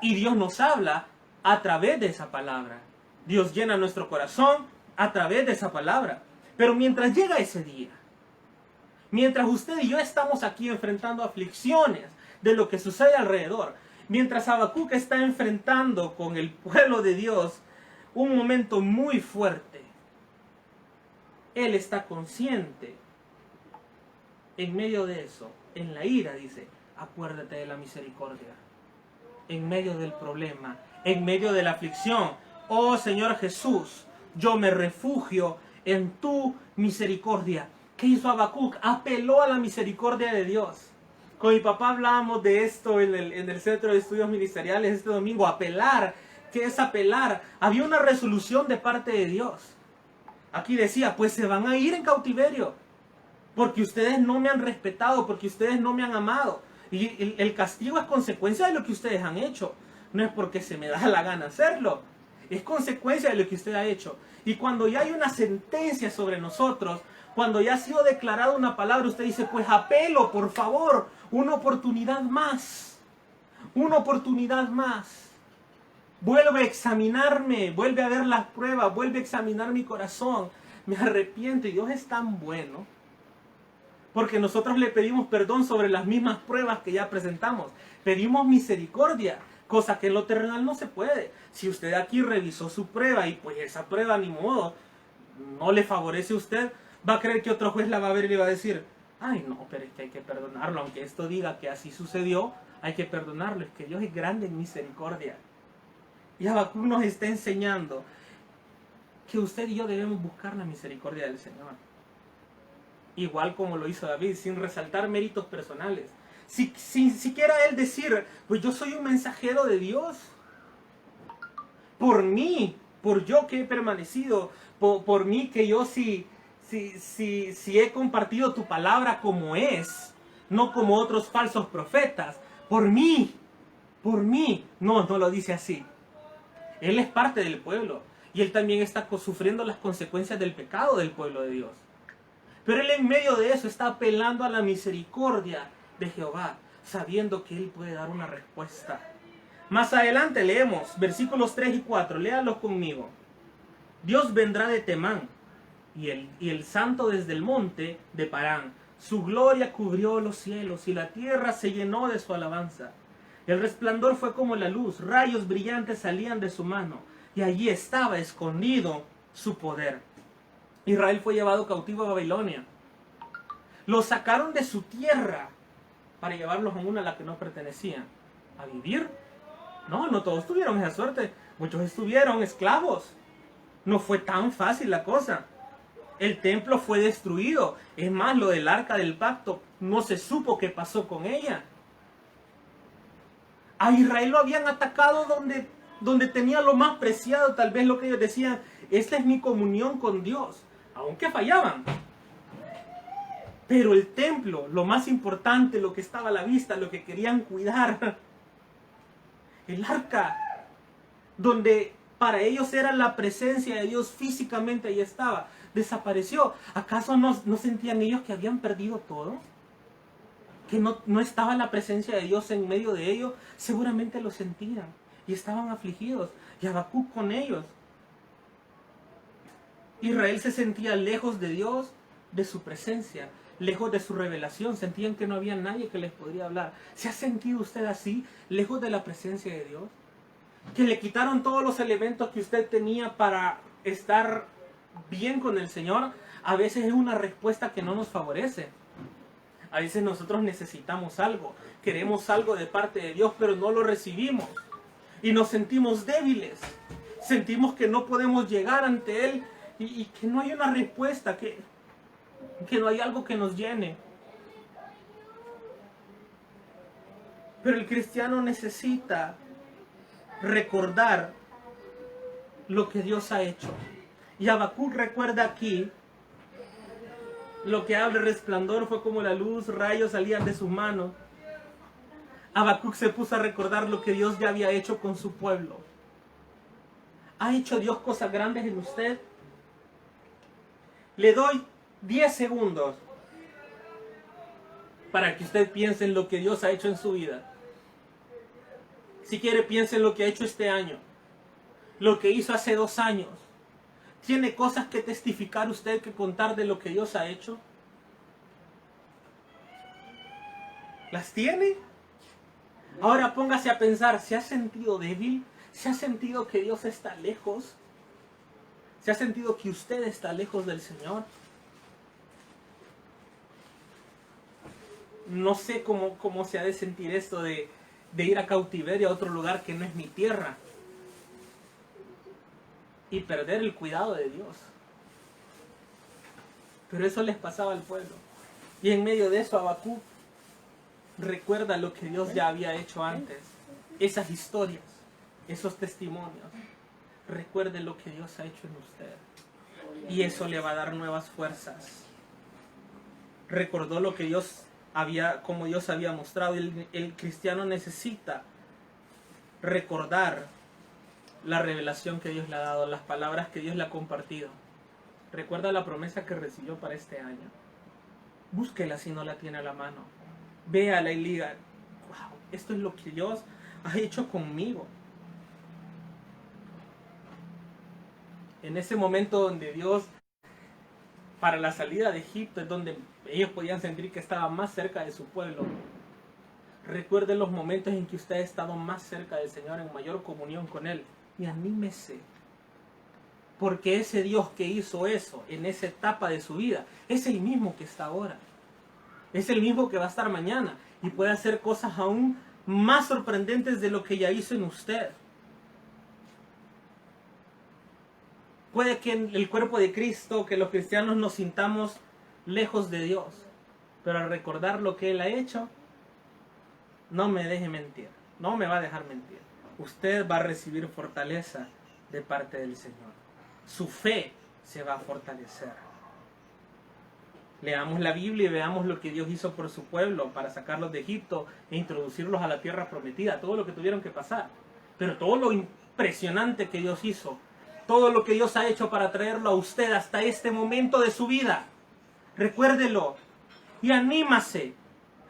y Dios nos habla a través de esa palabra. Dios llena nuestro corazón a través de esa palabra. Pero mientras llega ese día, mientras usted y yo estamos aquí enfrentando aflicciones de lo que sucede alrededor, mientras Habacuc está enfrentando con el pueblo de Dios un momento muy fuerte, él está consciente, en medio de eso, en la ira, dice, acuérdate de la misericordia. En medio del problema, en medio de la aflicción, oh Señor Jesús, yo me refugio en tu misericordia. ¿Qué hizo Habacuc? Apeló a la misericordia de Dios. Con mi papá hablábamos de esto en el Centro de Estudios Ministeriales este domingo. Apelar. ¿Qué es apelar? Había una resolución de parte de Dios. Aquí decía, pues se van a ir en cautiverio, porque ustedes no me han respetado, porque ustedes no me han amado. Y el castigo es consecuencia de lo que ustedes han hecho. No es porque se me da la gana hacerlo. Es consecuencia de lo que usted ha hecho. Y cuando ya hay una sentencia sobre nosotros, cuando ya ha sido declarada una palabra, usted dice, pues apelo, por favor, una oportunidad más. Una oportunidad más. Vuelve a examinarme, vuelve a ver las pruebas, vuelve a examinar mi corazón. Me arrepiento, y Dios es tan bueno, porque nosotros le pedimos perdón sobre las mismas pruebas que ya presentamos. Pedimos misericordia, cosa que en lo terrenal no se puede. Si usted aquí revisó su prueba y pues esa prueba ni modo no le favorece a usted, va a creer que otro juez la va a ver y le va a decir, ay no, pero es que hay que perdonarlo, aunque esto diga que así sucedió, hay que perdonarlo, es que Dios es grande en misericordia. Y Habacuc nos está enseñando que usted y yo debemos buscar la misericordia del Señor. Igual como lo hizo David, sin resaltar méritos personales. Sin siquiera él decir, pues yo soy un mensajero de Dios. Por mí, por yo que he permanecido, por mí que yo si he compartido tu palabra como es, no como otros falsos profetas. Por mí. No lo dice así. Él es parte del pueblo. Y él también está sufriendo las consecuencias del pecado del pueblo de Dios. Pero él en medio de eso está apelando a la misericordia de Jehová, sabiendo que él puede dar una respuesta. Más adelante leemos versículos 3 y 4, léalos conmigo. Dios vendrá de Temán, y el santo desde el monte de Parán. Su gloria cubrió los cielos, y la tierra se llenó de su alabanza. El resplandor fue como la luz, rayos brillantes salían de su mano, y allí estaba escondido su poder. Israel fue llevado cautivo a Babilonia. Lo sacaron de su tierra para llevarlos a una a la que no pertenecían, a vivir No, no todos tuvieron esa suerte. Muchos estuvieron esclavos. No fue tan fácil la cosa. El templo fue destruido. Es más, lo del arca del pacto, no se supo qué pasó con ella. A Israel lo habían atacado donde tenía lo más preciado, tal vez lo que ellos decían, esta es mi comunión con Dios, aunque fallaban. Pero el templo, lo más importante, lo que estaba a la vista, lo que querían cuidar, el arca, donde para ellos era la presencia de Dios físicamente, ahí estaba, desapareció. ¿Acaso no sentían ellos que habían perdido todo? Que no estaba la presencia de Dios en medio de ellos. Seguramente lo sentían y estaban afligidos, y Habacuc con ellos. Israel se sentía lejos de Dios, de su presencia, lejos de su revelación. Sentían que no había nadie que les podría hablar. ¿Se ha sentido usted así, lejos de la presencia de Dios? Que le quitaron todos los elementos que usted tenía para estar bien con el Señor. A veces es una respuesta que no nos favorece. A veces nosotros necesitamos algo, queremos algo de parte de Dios, pero no lo recibimos. Y nos sentimos débiles. Sentimos que no podemos llegar ante Él y que no hay una respuesta, que no hay algo que nos llene. Pero el cristiano necesita recordar lo que Dios ha hecho. Y Habacuc recuerda aquí, lo que habla resplandor fue como la luz, rayos salían de sus manos. Habacuc se puso a recordar lo que Dios ya había hecho con su pueblo. ¿Ha hecho Dios cosas grandes en usted? Le doy 10 segundos para que usted piense en lo que Dios ha hecho en su vida. Si quiere, piense en lo que ha hecho este año, lo que hizo hace 2 años. ¿Tiene cosas que testificar usted, que contar de lo que Dios ha hecho? ¿Las tiene? Ahora póngase a pensar, ¿se ha sentido débil? ¿Se ha sentido que Dios está lejos? ¿Se ha sentido que usted está lejos del Señor? No sé cómo se ha de sentir esto de ir a cautiverio, a otro lugar que no es mi tierra, y perder el cuidado de Dios. Pero eso les pasaba al pueblo. Y en medio de eso Habacuc recuerda lo que Dios ya había hecho antes. Esas historias, esos testimonios. Recuerde lo que Dios ha hecho en usted. Y eso le va a dar nuevas fuerzas. Recordó lo que como Dios había mostrado. El cristiano necesita recordar la revelación que Dios le ha dado, las palabras que Dios le ha compartido. Recuerda la promesa que recibió para este año. Búsquela si no la tiene a la mano. Véala y diga, wow, esto es lo que Dios ha hecho conmigo. En ese momento donde Dios, para la salida de Egipto, es donde ellos podían sentir que estaba más cerca de su pueblo. Recuerde los momentos en que usted ha estado más cerca del Señor, en mayor comunión con Él. Y anímese, porque ese Dios que hizo eso en esa etapa de su vida es el mismo que está ahora, es el mismo que va a estar mañana y puede hacer cosas aún más sorprendentes de lo que ya hizo en usted. Puede que en el cuerpo de Cristo, que los cristianos nos sintamos lejos de Dios, pero al recordar lo que Él ha hecho, no me deje mentir, no me va a dejar mentir. Usted va a recibir fortaleza de parte del Señor. Su fe se va a fortalecer. Leamos la Biblia y veamos lo que Dios hizo por su pueblo para sacarlos de Egipto e introducirlos a la tierra prometida. Todo lo que tuvieron que pasar. Pero todo lo impresionante que Dios hizo. Todo lo que Dios ha hecho para traerlo a usted hasta este momento de su vida. Recuérdelo. Y anímese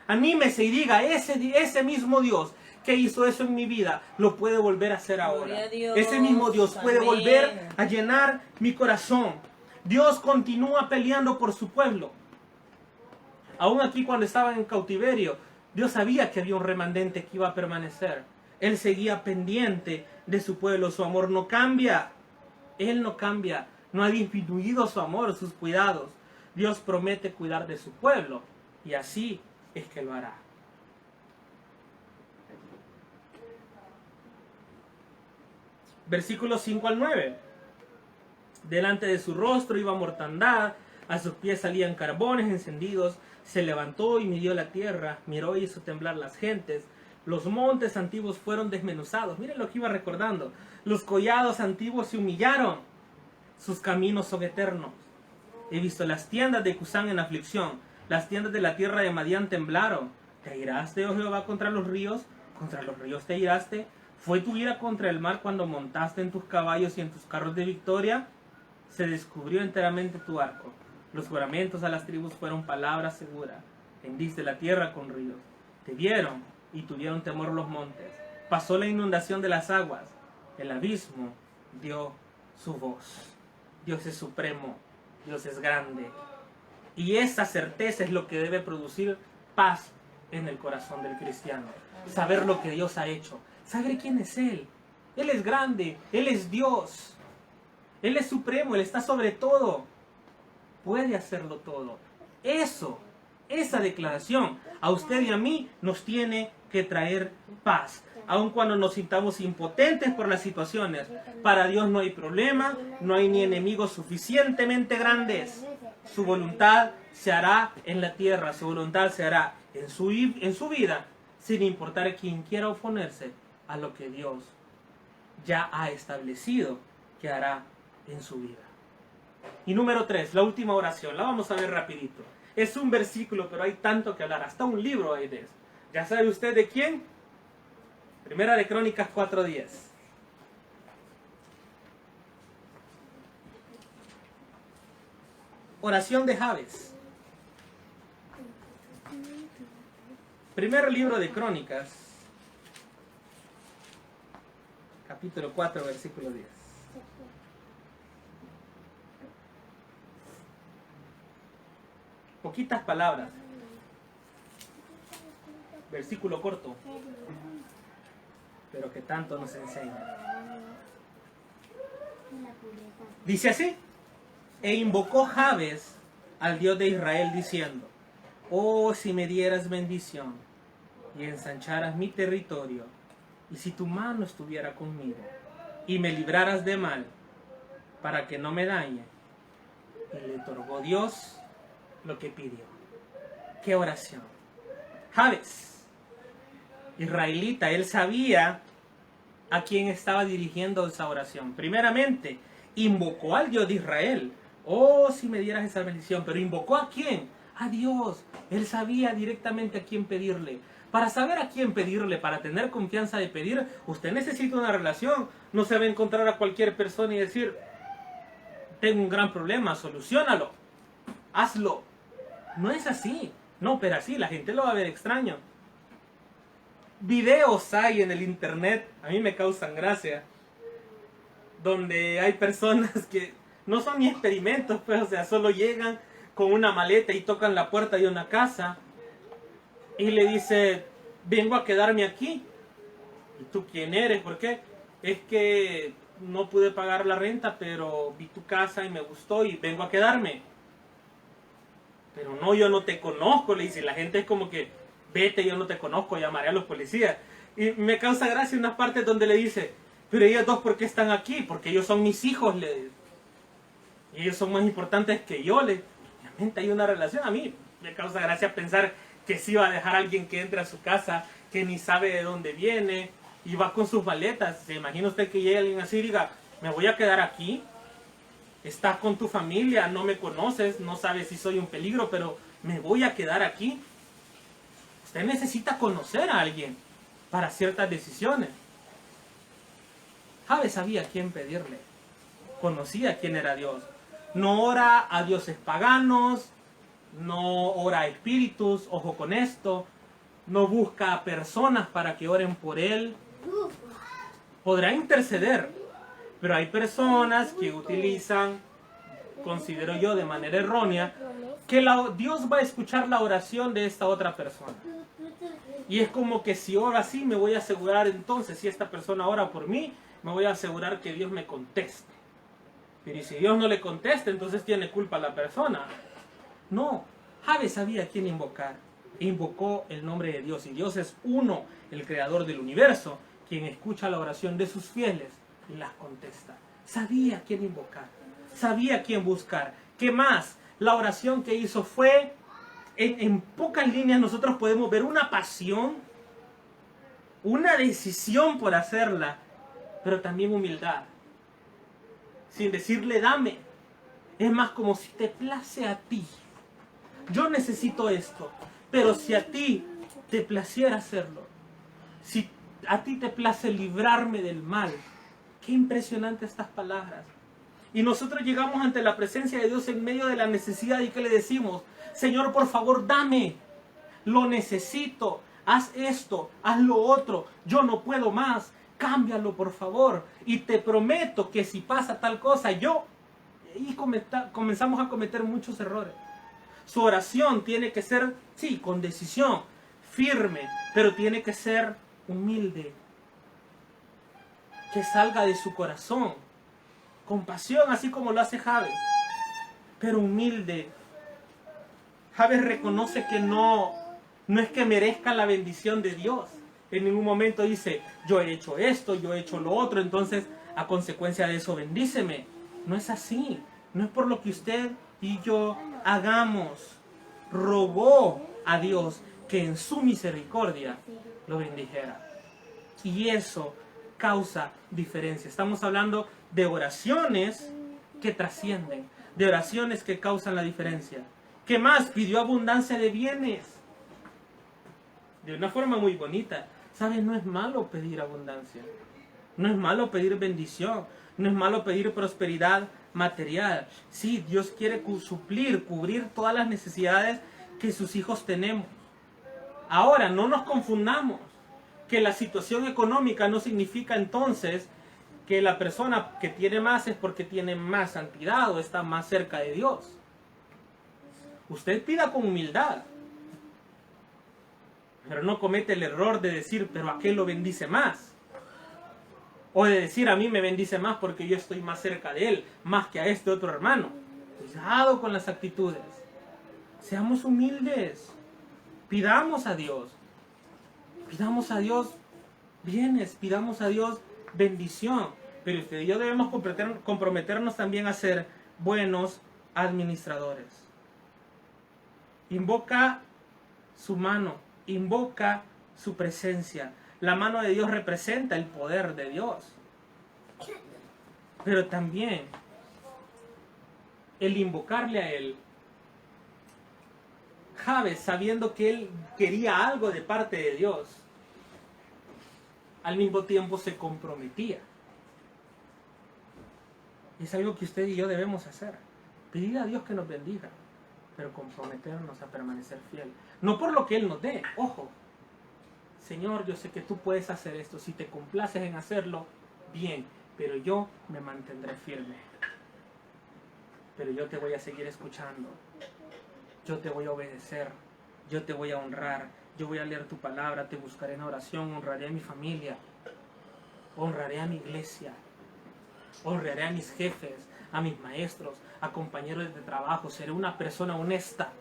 y diga, ese mismo Dios que hizo eso en mi vida, lo puede volver a hacer ahora. Ese mismo Dios puede volver a llenar mi corazón. Dios continúa peleando por su pueblo. Aún aquí cuando estaban en cautiverio, Dios sabía que había un remanente que iba a permanecer. Él seguía pendiente de su pueblo. Su amor no cambia. Él no cambia. No ha disminuido su amor, sus cuidados. Dios promete cuidar de su pueblo. Y así es que lo hará. Versículos 5 al 9. Delante de su rostro iba mortandad, a sus pies salían carbones encendidos. Se levantó y midió la tierra, miró y hizo temblar las gentes. Los montes antiguos fueron desmenuzados. Miren lo que iba recordando. Los collados antiguos se humillaron. Sus caminos son eternos. He visto las tiendas de Cusán en aflicción. Las tiendas de la tierra de Madián temblaron. ¿Te iraste, oh Jehová, contra los ríos? ¿Contra los ríos te iraste? ¿Fue tu ira contra el mar cuando montaste en tus caballos y en tus carros de victoria? Se descubrió enteramente tu arco. Los juramentos a las tribus fueron palabras seguras. Hendiste la tierra con ríos. Te vieron y tuvieron temor los montes. Pasó la inundación de las aguas. El abismo dio su voz. Dios es supremo. Dios es grande. Y esa certeza es lo que debe producir paz en el corazón del cristiano. Saber lo que Dios ha hecho. Saber quién es Él. Él es grande. Él es Dios. Él es supremo. Él está sobre todo. Puede hacerlo todo. Esa declaración a usted y a mí nos tiene que traer paz. Aun cuando nos sintamos impotentes por las situaciones, para Dios no hay problema, no hay ni enemigos suficientemente grandes. Su voluntad se hará en la tierra, su voluntad se hará en su vida, sin importar quién quiera oponerse a lo que Dios ya ha establecido que hará en su vida. Y número 3, la última oración, la vamos a ver rapidito. Es un versículo, pero hay tanto que hablar, hasta un libro hay de eso. ¿Ya sabe usted de quién? Primera de Crónicas 4:10. Oración de Jabes. Primer libro de Crónicas, capítulo 4, versículo 10. Poquitas palabras. Versículo corto, pero que tanto nos enseña. Dice así: e invocó Jabes al Dios de Israel diciendo: oh, si me dieras bendición y ensancharas mi territorio, y si tu mano estuviera conmigo y me libraras de mal, para que no me dañe. Y le otorgó Dios lo que pidió. ¿Qué oración? Jabes, israelita, él sabía a quién estaba dirigiendo esa oración. Primeramente, invocó al Dios de Israel. Oh, si me dieras esa bendición. Pero ¿invocó a quién? A Dios. Él sabía directamente a quién pedirle. Para saber a quién pedirle, para tener confianza de pedir, usted necesita una relación. No se va a encontrar a cualquier persona y decir: tengo un gran problema, soluciónalo, hazlo. No es así. No, pero así, la gente lo va a ver extraño. Videos hay en el internet, a mí me causan gracia, donde hay personas que no son ni experimentos, pues, o sea, solo llegan con una maleta y tocan la puerta de una casa y le dice: vengo a quedarme aquí. ¿Y tú quién eres? ¿Por qué? Es que no pude pagar la renta, pero vi tu casa y me gustó y vengo a quedarme. Pero no, yo no te conozco, le dice. La gente es como que: vete, yo no te conozco, llamaré a los policías. Y me causa gracia unas partes donde le dice: pero ellos dos, ¿por qué están aquí? Porque ellos son mis hijos, le dice. Y ellos son más importantes que yo, le. Obviamente hay una relación. A mí me causa gracia pensar que sí va a dejar a alguien que entre a su casa, que ni sabe de dónde viene, y va con sus maletas. ¿Se imagina usted que llegue alguien así y diga: me voy a quedar aquí? Estás con tu familia, no me conoces, no sabes si soy un peligro, pero me voy a quedar aquí. Usted necesita conocer a alguien para ciertas decisiones. Jabes sabía a quién pedirle. Conocía quién era Dios. No ora a dioses paganos, no ora a espíritus, ojo con esto. No busca a personas para que oren por él. Podrá interceder. Pero hay personas que utilizan, considero yo de manera errónea, que Dios va a escuchar la oración de esta otra persona. Y es como que si oro así, me voy a asegurar entonces, si esta persona ora por mí, me voy a asegurar que Dios me conteste. Pero si Dios no le contesta, entonces tiene culpa la persona. No, Jabes sabía a quién invocar. Invocó el nombre de Dios. Y Dios es uno, el creador del universo, quien escucha la oración de sus fieles y las contesta. Sabía a quién invocar, sabía a quién buscar. ¿Qué más? La oración que hizo fue, en pocas líneas nosotros podemos ver una pasión, una decisión por hacerla, pero también humildad. Sin decirle dame. Es más como si te place a ti. Yo necesito esto, pero si a ti te placiera hacerlo, si a ti te place librarme del mal. Qué impresionante estas palabras. Y nosotros llegamos ante la presencia de Dios en medio de la necesidad y que le decimos, Señor, por favor, dame, lo necesito, haz esto, haz lo otro, yo no puedo más, cámbialo por favor. Y te prometo que si pasa tal cosa, y comenzamos a cometer muchos errores. Su oración tiene que ser, sí, con decisión, firme, pero tiene que ser humilde. Que salga de su corazón, con pasión, así como lo hace Jabes, pero humilde. Jabes reconoce que no es que merezca la bendición de Dios. En ningún momento dice, yo he hecho esto, yo he hecho lo otro, entonces a consecuencia de eso bendíceme. No es así. No es por lo que usted y yo hagamos. Rogó a Dios que en su misericordia lo bendijera. Y eso causa diferencia. Estamos hablando de oraciones que trascienden, de oraciones que causan la diferencia. ¿Qué más? Pidió abundancia de bienes. De una forma muy bonita. ¿Sabes? No es malo pedir abundancia. No es malo pedir bendición. No es malo pedir prosperidad material. Sí, Dios quiere suplir, cubrir todas las necesidades que sus hijos tenemos. Ahora, no nos confundamos. Que la situación económica no significa entonces que la persona que tiene más es porque tiene más santidad o está más cerca de Dios. Usted pida con humildad, pero no comete el error de decir, pero ¿a qué lo bendice más? O de decir, a mí me bendice más porque yo estoy más cerca de él, más que a este otro hermano. Cuidado con las actitudes. Seamos humildes. Pidamos a Dios. Pidamos a Dios bienes, pidamos a Dios bendición. Pero usted y yo debemos comprometernos también a ser buenos administradores. Invoca su mano, invoca su presencia. La mano de Dios representa el poder de Dios. Pero también el invocarle a Él. Jabes, sabiendo que él quería algo de parte de Dios, al mismo tiempo se comprometía. Es algo que usted y yo debemos hacer. Pedir a Dios que nos bendiga, pero comprometernos a permanecer fiel. No por lo que Él nos dé, ojo. Señor, yo sé que tú puedes hacer esto. Si te complaces en hacerlo, bien, pero yo me mantendré firme. Pero yo te voy a seguir escuchando. Yo te voy a obedecer, yo te voy a honrar, yo voy a leer tu palabra, te buscaré en oración, honraré a mi familia, honraré a mi iglesia, honraré a mis jefes, a mis maestros, a compañeros de trabajo, seré una persona honesta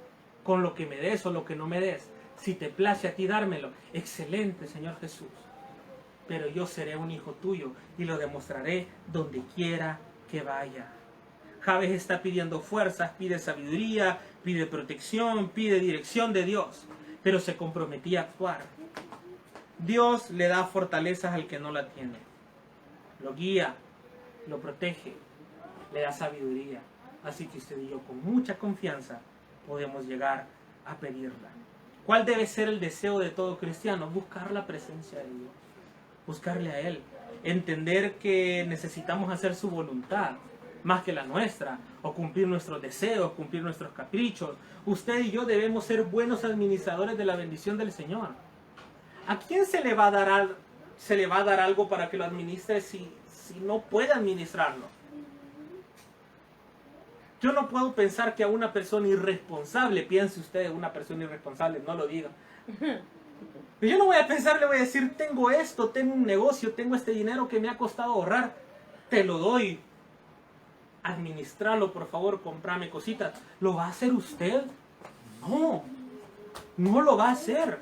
con lo que me des o lo que no me des. Si te place a ti dármelo, excelente, Señor Jesús. Pero yo seré un hijo tuyo y lo demostraré donde quiera que vaya. Jabes está pidiendo fuerzas, pide sabiduría, pide protección, pide dirección de Dios, pero se comprometía a actuar. Dios le da fortalezas al que no la tiene. Lo guía, lo protege, le da sabiduría. Así que usted y yo con mucha confianza podemos llegar a pedirla. ¿Cuál debe ser el deseo de todo cristiano? Buscar la presencia de Dios, buscarle a Él, entender que necesitamos hacer su voluntad más que la nuestra, o cumplir nuestros deseos, cumplir nuestros caprichos. Usted y yo debemos ser buenos administradores de la bendición del Señor. ¿A quién se le va a dar algo para que lo administre si no puede administrarlo? Yo no puedo pensar que a una persona irresponsable, piense usted, una persona irresponsable, no lo diga. Pero yo no voy a pensar, le voy a decir, tengo esto, tengo un negocio, tengo este dinero que me ha costado ahorrar, te lo doy. Administrarlo, por favor, comprame cositas. ¿Lo va a hacer usted? No, no lo va a hacer.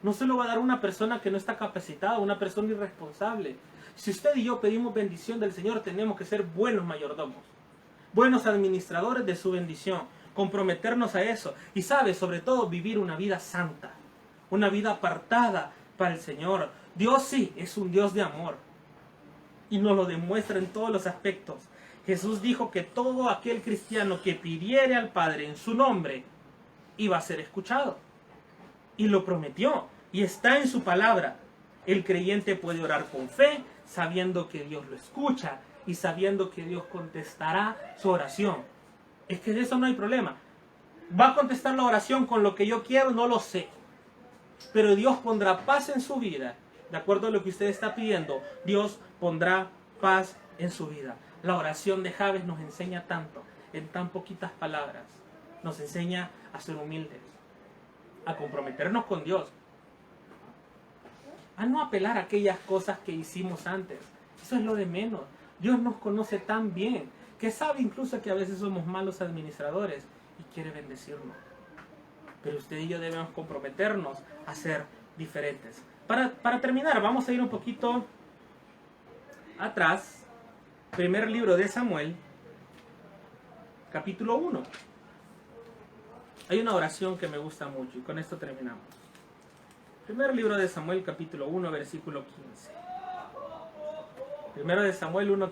No se lo va a dar una persona que no está capacitada, una persona irresponsable. Si usted y yo pedimos bendición del Señor, tenemos que ser buenos mayordomos, buenos administradores de su bendición, comprometernos a eso. Y sabe, sobre todo, vivir una vida santa, una vida apartada para el Señor. Dios sí es un Dios de amor y nos lo demuestra en todos los aspectos. Jesús dijo que todo aquel cristiano que pidiere al Padre en su nombre iba a ser escuchado. Y lo prometió. Y está en su palabra. El creyente puede orar con fe, sabiendo que Dios lo escucha y sabiendo que Dios contestará su oración. Es que de eso no hay problema. ¿Va a contestar la oración con lo que yo quiero? No lo sé. Pero Dios pondrá paz en su vida. De acuerdo a lo que usted está pidiendo, Dios pondrá paz en su vida. La oración de Jabes nos enseña tanto, en tan poquitas palabras. Nos enseña a ser humildes, a comprometernos con Dios, a no apelar a aquellas cosas que hicimos antes. Eso es lo de menos. Dios nos conoce tan bien, que sabe incluso que a veces somos malos administradores y quiere bendecirnos. Pero usted y yo debemos comprometernos a ser diferentes. Para terminar, vamos a ir un poquito atrás. Primer libro de Samuel, capítulo 1. Hay una oración que me gusta mucho y con esto terminamos. Primer libro de Samuel, capítulo 1, versículo 15. Primero de Samuel 1:15.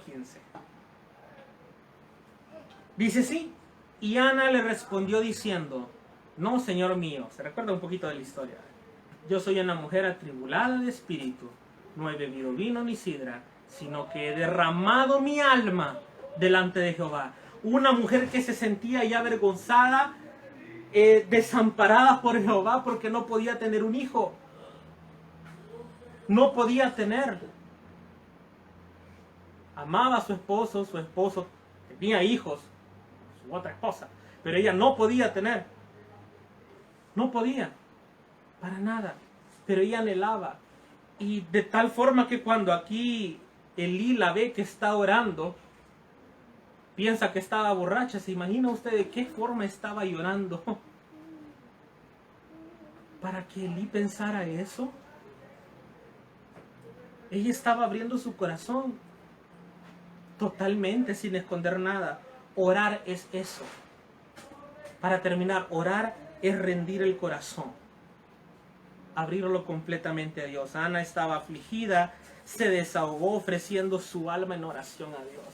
Dice así: y Ana le respondió diciendo: no, señor mío. Se recuerda un poquito de la historia. Yo soy una mujer atribulada de espíritu. No he bebido vino ni sidra, sino que he derramado mi alma delante de Jehová. Una mujer que se sentía ya avergonzada, desamparada por Jehová porque no podía tener un hijo. No podía tener. Amaba a su esposo tenía hijos, su otra esposa, pero ella no podía tener. No podía, para nada, pero ella anhelaba. Y de tal forma que cuando aquí Elí la ve que está orando, piensa que estaba borracha. ¿Se imagina usted de qué forma estaba llorando? Para que Elí pensara eso. Ella estaba abriendo su corazón totalmente, sin esconder nada. Orar es eso. Para terminar, orar es rendir el corazón, abrirlo completamente a Dios. Ana estaba afligida, se desahogó ofreciendo su alma en oración a Dios.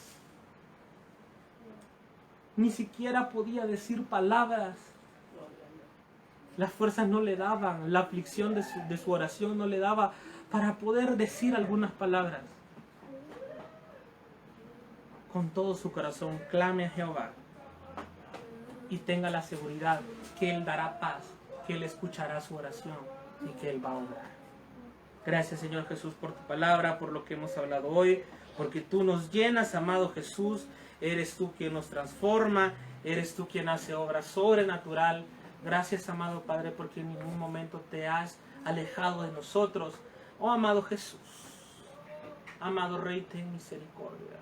Ni siquiera podía decir palabras. Las fuerzas no le daban, la aflicción de su oración no le daba para poder decir algunas palabras. Con todo su corazón clame a Jehová y tenga la seguridad que Él dará paz, que Él escuchará su oración y que Él va a obrar. Gracias, Señor Jesús, por tu palabra, por lo que hemos hablado hoy, porque tú nos llenas, amado Jesús. Eres tú quien nos transforma, eres tú quien hace obra sobrenatural. Gracias, amado Padre, porque en ningún momento te has alejado de nosotros. Oh, amado Jesús, amado Rey, ten misericordia.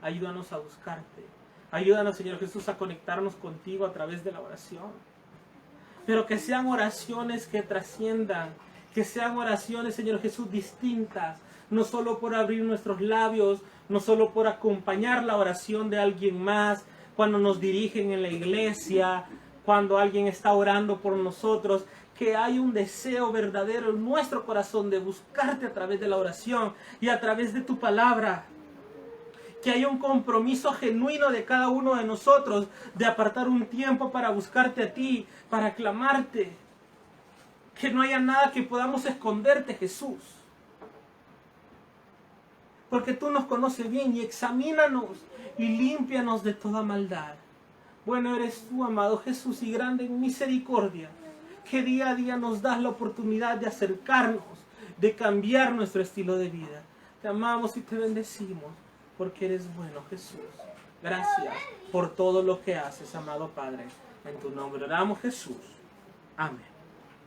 Ayúdanos a buscarte. Ayúdanos, Señor Jesús, a conectarnos contigo a través de la oración. Pero que sean oraciones que trasciendan, que sean oraciones, Señor Jesús, distintas. No solo por abrir nuestros labios, no solo por acompañar la oración de alguien más, cuando nos dirigen en la iglesia, cuando alguien está orando por nosotros. Que hay un deseo verdadero en nuestro corazón de buscarte a través de la oración y a través de tu palabra. Que haya un compromiso genuino de cada uno de nosotros de apartar un tiempo para buscarte a ti, para clamarte. Que no haya nada que podamos esconderte, Jesús. Porque tú nos conoces bien y examínanos y límpianos de toda maldad. Bueno eres tú, amado Jesús, y grande en misericordia, que día a día nos das la oportunidad de acercarnos, de cambiar nuestro estilo de vida. Te amamos y te bendecimos, porque eres bueno, Jesús. Gracias por todo lo que haces, amado Padre. En tu nombre oramos, Jesús. Amén.